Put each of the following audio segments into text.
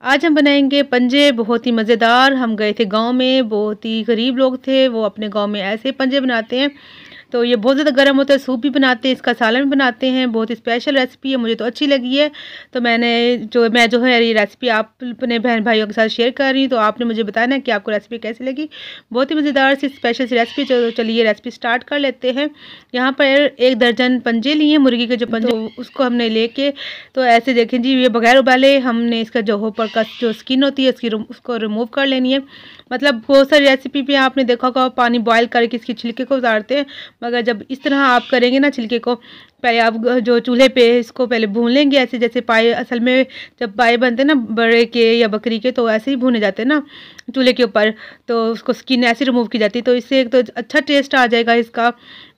आज हम बनाएंगे पंजे बहुत ही मज़ेदार। हम गए थे गांव में, बहुत ही गरीब लोग थे, वो अपने गांव में ऐसे पंजे बनाते हैं। तो ये बहुत ज़्यादा गर्म होता है, सूप भी बनाते हैं, इसका सालन भी बनाते हैं। बहुत ही स्पेशल रेसिपी है, मुझे तो अच्छी लगी है। तो मैं जो है ये रेसिपी आप अपने बहन भाइयों के साथ शेयर कर रही हूँ। तो आपने मुझे बताना है कि आपको रेसिपी कैसी लगी। बहुत ही मज़ेदार सी स्पेशल सी रेसिपी। तो चलिए रेसिपी स्टार्ट कर लेते हैं। यहाँ पर 1 दर्जन पंजे लिए, मुर्गी के जो पंजे, तो उसको हमने लेके, तो ऐसे देखें जी, ये बगैर उबाले हमने इसका जो ऊपर का जो स्किन होती है उसको रिमूव कर लेनी है। मतलब बहुत सारी रेसिपी पे आपने देखा होगा पानी बॉयल करके इसके छिलके को उतारते हैं, मगर जब इस तरह आप करेंगे ना, छिलके को पहले आप जो चूल्हे पे इसको पहले भून लेंगे, ऐसे जैसे पाए, असल में जब पाए बनते हैं ना बड़े के या बकरी के, तो ऐसे ही भुने जाते हैं ना चूल्हे के ऊपर, तो उसको स्किन ऐसे रिमूव की जाती है। तो इससे एक तो अच्छा टेस्ट आ जाएगा इसका,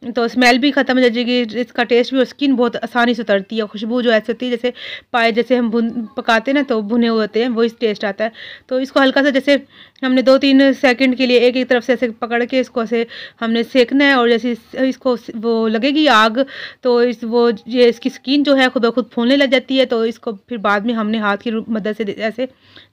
तो स्मेल भी ख़त्म हो जाएगी, इसका टेस्ट भी, और स्किन बहुत आसानी से उतरती है। खुशबू जो ऐसी होती है जैसे पाए जैसे हम पकाते हैं ना, तो भुने हुए होते हैं, वही टेस्ट आता है। तो इसको हल्का सा जैसे हमने 2-3 सेकंड के लिए एक एक तरफ से ऐसे पकड़ के इसको ऐसे हमने सेकना है, और जैसे इसको वो लगेगी आग, तो ये इसकी स्किन जो है खुद ब खुद फूलने लग जाती है। तो इसको फिर बाद में हमने हाथ की मदद से ऐसे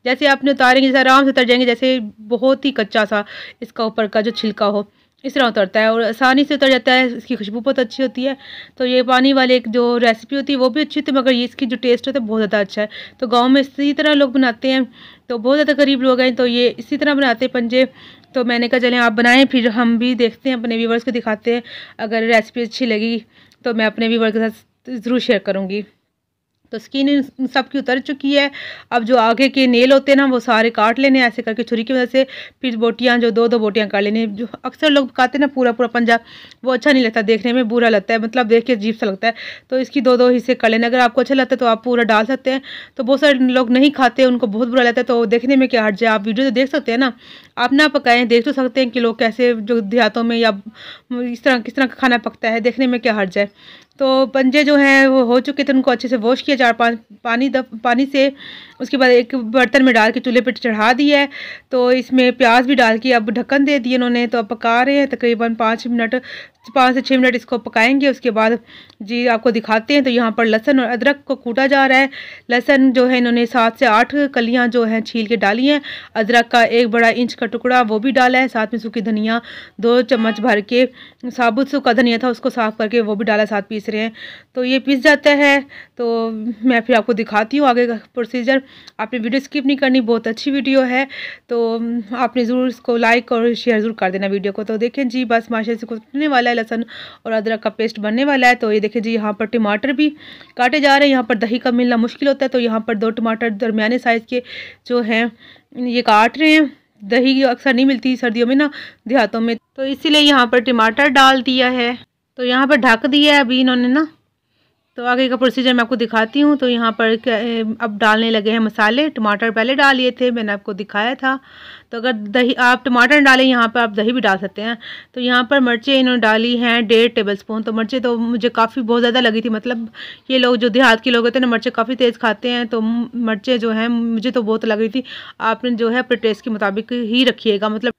जैसे आपने उतारेंगे, जैसे आराम से उतर जाएंगे, जैसे बहुत ही कच्चा सा इसका ऊपर का जो छिलका हो, इस तरह उतरता है और आसानी से उतर जाता है। इसकी खुशबू बहुत अच्छी होती है। तो ये पानी वाले एक जो रेसिपी होती है वो भी अच्छी होती है, मगर ये इसकी जो टेस्ट होता है बहुत ज़्यादा अच्छा है। तो गाँव में इसी तरह लोग बनाते हैं, तो बहुत ज़्यादा गरीब लोग हैं, तो ये इसी तरह बनाते हैं पंजे। तो मैंने कहा चलें आप बनाएं, फिर हम भी देखते हैं, अपने व्यूवर्स को दिखाते हैं। अगर रेसिपी अच्छी लगी तो मैं अपने व्यूवर के साथ ज़रूर शेयर करूँगी। तो स्किन सबकी उतर चुकी है। अब जो आगे के नेल होते हैं ना, वो सारे काट लेने ऐसे करके छुरी की मदद से। फिर बोटियाँ जो 2-2 बोटियाँ काट लेनी। जो अक्सर लोग पकाते हैं ना पूरा पूरा पंजा, वो अच्छा नहीं लगता, देखने में बुरा लगता है, मतलब देख के अजीब सा लगता है। तो इसकी 2-2 हिस्से कर लेने। अगर आपको अच्छा लगता है तो आप पूरा डाल सकते हैं। तो बहुत सारे लोग नहीं खाते, उनको बहुत बुरा लगता है, तो देखने में क्या हर्ज है, आप वीडियो तो देख सकते हैं ना, आप ना पकाएं, देख तो सकते हैं कि लोग कैसे जो देहातों में या इस तरह किस तरह का खाना पकता है, देखने में क्या हर्ज है। तो पंजे जो हैं वो हो चुके थे, उनको अच्छे से वॉश किया 4-5 पानी से। उसके बाद एक बर्तन में डाल के चूल्हे पे चढ़ा दिया है। तो इसमें प्याज भी डाल के अब ढक्कन दे दिए इन्होंने। तो अब पका रहे हैं तकरीबन 5 से 6 मिनट इसको पकाएंगे। उसके बाद जी आपको दिखाते हैं। तो यहाँ पर लहसुन और अदरक को कूटा जा रहा है। लहसुन जो है इन्होंने 7 से 8 कलियाँ जो हैं छील के डाली हैं। अदरक का 1 बड़ा इंच का टुकड़ा वो भी डाला है। साथ में सूखी धनिया 2 चम्मच भर के, साबुत सूखा धनिया था उसको साफ़ करके वो भी डाला, साथ पीस रहे हैं। तो ये पिस जाता है। तो मैं फिर आपको दिखाती हूँ आगे का प्रोसीजर। आपने वीडियो स्किप नहीं करनी, बहुत अच्छी वीडियो है। तो आपने ज़रूर इसको लाइक और शेयर ज़रूर कर देना वीडियो को। तो देखें जी, बस माशाल्लाह से कुटने वाला है, लहसुन और अदरक का पेस्ट बनने वाला है। तो ये देखें जी, यहाँ पर टमाटर भी काटे जा रहे हैं। यहाँ पर दही का मिलना मुश्किल होता है, तो यहाँ पर 2 टमाटर दरमियाने साइज़ के जो हैं ये काट रहे हैं। दही अक्सर नहीं मिलती सर्दियों में ना देहातों में, तो इसीलिए यहाँ पर टमाटर डाल दिया है। तो यहाँ पर ढक दिया है अभी इन्होंने ना। तो आगे का प्रोसीजर मैं आपको दिखाती हूँ। तो यहाँ पर अब डालने लगे हैं मसाले। टमाटर पहले डाल लिए थे, मैंने आपको दिखाया था। तो अगर दही आप टमाटर डालें, यहाँ पर आप दही भी डाल सकते हैं। तो यहाँ पर मिर्चें इन्होंने डाली हैं 1.5 टेबलस्पून। तो मिर्चें तो मुझे काफ़ी बहुत ज़्यादा लगी थी, मतलब ये लोग जो देहात के लोग होते हैं ना, मिर्चें काफ़ी तेज़ खाते हैं, तो मिर्चें जो हैं मुझे तो बहुत लग रही थी। आपने जो है अपने टेस्ट के मुताबिक ही रखिएगा, मतलब।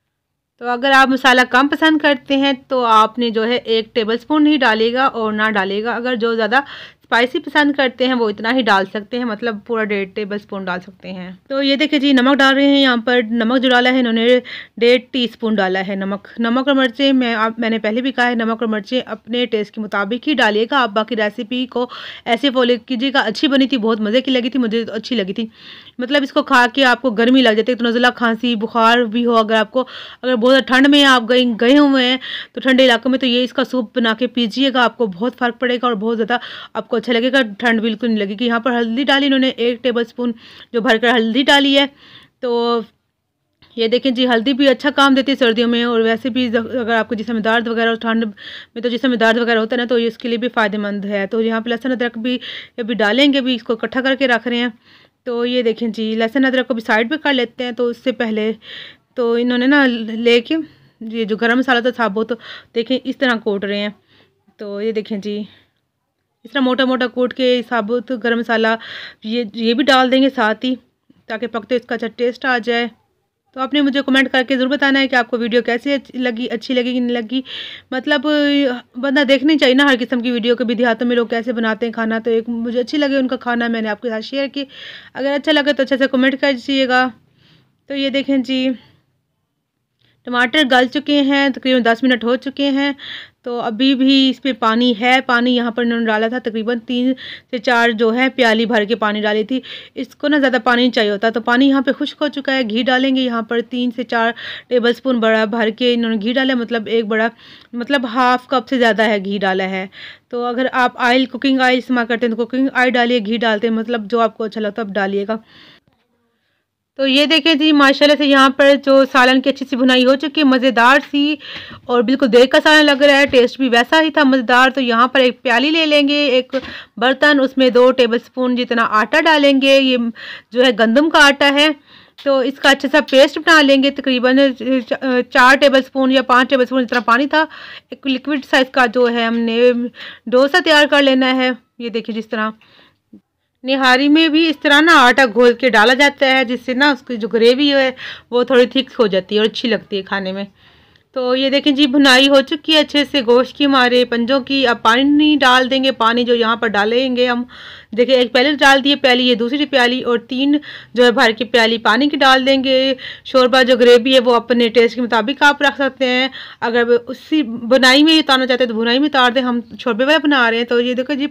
तो अगर आप मसाला कम पसंद करते हैं तो आपने जो है 1 टेबलस्पून ही डालेगा और ना डालेगा। अगर जो ज़्यादा स्पाइसी पसंद करते हैं वो इतना ही डाल सकते हैं, मतलब पूरा 1.5 टेबलस्पून डाल सकते हैं। तो ये देखिए जी, नमक डाल रहे हैं। यहाँ पर नमक जो डाला है इन्होंने 1.5 टीस्पून डाला है नमक और मिर्चें। मैंने पहले भी कहा है, नमक और मिर्चें अपने टेस्ट के मुताबिक ही डालिएगा। आप बाकी रेसिपी को ऐसे फॉलो कीजिएगा। अच्छी बनी थी, बहुत मज़े की लगी थी, मुझे तो अच्छी लगी थी। मतलब इसको खा के आपको गर्मी लग जाती है, तो नज़ला खांसी बुखार भी हो, अगर बहुत ठंड में आप गए हुए हैं तो ठंडे इलाकों में, तो ये इसका सूप बना के पीजिएगा, आपको बहुत फ़र्क पड़ेगा और बहुत ज़्यादा आपको अच्छा लगेगा, ठंड बिल्कुल नहीं लगेगी। यहाँ पर हल्दी डाली इन्होंने 1 टेबलस्पून जो भरकर हल्दी डाली है। तो ये देखें जी, हल्दी भी अच्छा काम देती है सर्दियों में, और वैसे भी अगर आपको जिसमें दर्द वगैरह, और ठंड में तो जिसमें दर्द वगैरह होता है ना, तो ये इसके लिए भी फ़ायदेमंद है। तो यहाँ पर लहसुन अदरक भी अभी डालेंगे, भी इसको इकट्ठा करके रख रहे हैं। तो ये देखें जी, लहसुन अदरक को भी साइड पे कर लेते हैं। तो उससे पहले तो इन्होंने ना लेके ये जो गरम मसाला था साबुत, तो देखें इस तरह कोट रहे हैं। तो ये देखें जी, इस तरह मोटा मोटा कूट के साबुत गरम मसाला ये भी डाल देंगे साथ ही, ताकि पकते इसका अच्छा टेस्ट आ जाए। तो आपने मुझे कमेंट करके ज़रूर बताना है कि आपको वीडियो कैसी अच्छी लगी कि नहीं लगी। मतलब बंदा देखनी चाहिए ना हर किस्म की वीडियो, के भी देहातों में लोग कैसे बनाते हैं खाना, तो एक मुझे अच्छी लगे उनका खाना, मैंने आपके साथ शेयर की। अगर अच्छा लगे तो अच्छे से कमेंट कर दीजिएगा। तो ये देखें जी, टमाटर गल चुके हैं, तकरीबन 10 मिनट हो चुके हैं। तो अभी भी इस पे पानी है। पानी यहाँ पर इन्होंने डाला था तकरीबन 3 से 4 जो है प्याली भर के पानी डाली थी। इसको ना ज़्यादा पानी नहीं चाहिए होता। तो पानी यहाँ पे खुश्क हो चुका है। घी डालेंगे यहाँ पर 3 से 4 टेबलस्पून बड़ा भर के इन्होंने घी डाला, मतलब एक बड़ा, मतलब हाफ़ कप से ज़्यादा है घी डाला है। तो अगर आप ऑयल, कुकिंग ऑयल इस्तेमाल करते हैं तो कुकिंग ऑयल डालिए, घी डालते हैं मतलब जो आपको अच्छा लगता है आप डालिएगा। तो ये देखें जी, माशाल्लाह से यहाँ पर जो सालन की अच्छी सी भुनाई हो चुकी है, मज़ेदार सी, और बिल्कुल देख का सालन लग रहा है, टेस्ट भी वैसा ही था मज़ेदार। तो यहाँ पर एक प्याली ले लेंगे, एक बर्तन, उसमें 2 टेबलस्पून जितना आटा डालेंगे। ये जो है गंदम का आटा है। तो इसका अच्छा सा पेस्ट बना लेंगे। तकरीबन 4 टेबलस्पून या 5 टेबलस्पून जितना पानी था। एक लिक्विड साइज़ का जो है हमने डोसा तैयार कर लेना है। ये देखिए, जिस तरह निहारी में भी इस तरह ना आटा घोल के डाला जाता है, जिससे ना उसकी जो ग्रेवी है वो थोड़ी थिक हो जाती है और अच्छी लगती है खाने में। तो ये देखें जी, भुनाई हो चुकी है अच्छे से गोश्त की, हमारे पंजों की। अब पानी डाल देंगे, पानी जो यहाँ पर डालेंगे हम, देखिए एक पहले डाल दिए प्याली, ये दूसरी प्याली, और 3 जो है भर की प्याली पानी की डाल देंगे। शोरबा जो ग्रेवी है वो अपने टेस्ट के मुताबिक आप रख सकते हैं। अगर उसी बुनाई में ही उतारना चाहते हैं तो बुनाई में उतार दें। हम शोरबे वाला बना रहे हैं। तो ये देखो जी,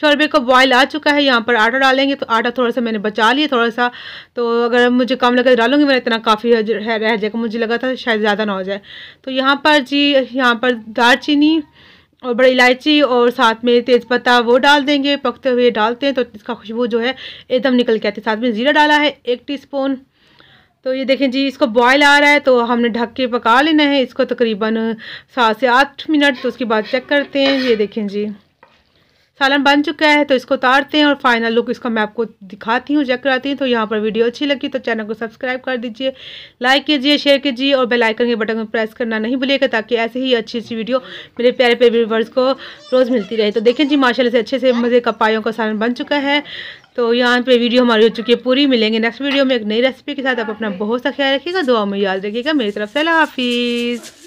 शोरबे का बॉयल आ चुका है। यहाँ पर आटा डालेंगे, तो आटा थोड़ा सा मैंने बचा लिया थोड़ा सा। तो अगर मुझे कम लगे डालूंगी, मैंने इतना काफ़ी रह जाएगा, मुझे लगा था शायद ज़्यादा ना हो जाए। तो यहाँ पर जी, यहाँ पर दालचीनी और बड़ी इलायची और साथ में तेज़पत्ता वो डाल देंगे। पकते हुए डालते हैं तो इसका खुशबू जो है एकदम निकल के आती है। साथ में ज़ीरा डाला है 1 टीस्पून। तो ये देखें जी, इसको बॉयल आ रहा है तो हमने ढक के पका लेना है इसको तकरीबन 7 से 8 मिनट। तो उसके बाद चेक करते हैं। ये देखें जी, सालन बन चुका है। तो इसको उतारते हैं और फाइनल लुक इसका मैं आपको दिखाती हूँ, चेक कराती हूँ। तो यहाँ पर वीडियो अच्छी लगी तो चैनल को सब्सक्राइब कर दीजिए, लाइक कीजिए, शेयर कीजिए और बेल आइकन के बटन को प्रेस करना नहीं भूलिएगा, ताकि ऐसे ही अच्छी अच्छी वीडियो मेरे प्यारे प्यारे व्यूअर्स को रोज़ मिलती रहे। तो देखें जी, माशाल्लाह से अच्छे से मज़े का पायों का सालन बन चुका है। तो यहाँ पे वीडियो हमारी हो चुकी है पूरी। मिलेंगे नेक्स्ट वीडियो में एक नई रेसिपी के साथ। आप अपना बहुत सा ख्याल रखिएगा, दुआ में याद रखिएगा। मेरी तरफ से अल्लाह हाफिज़।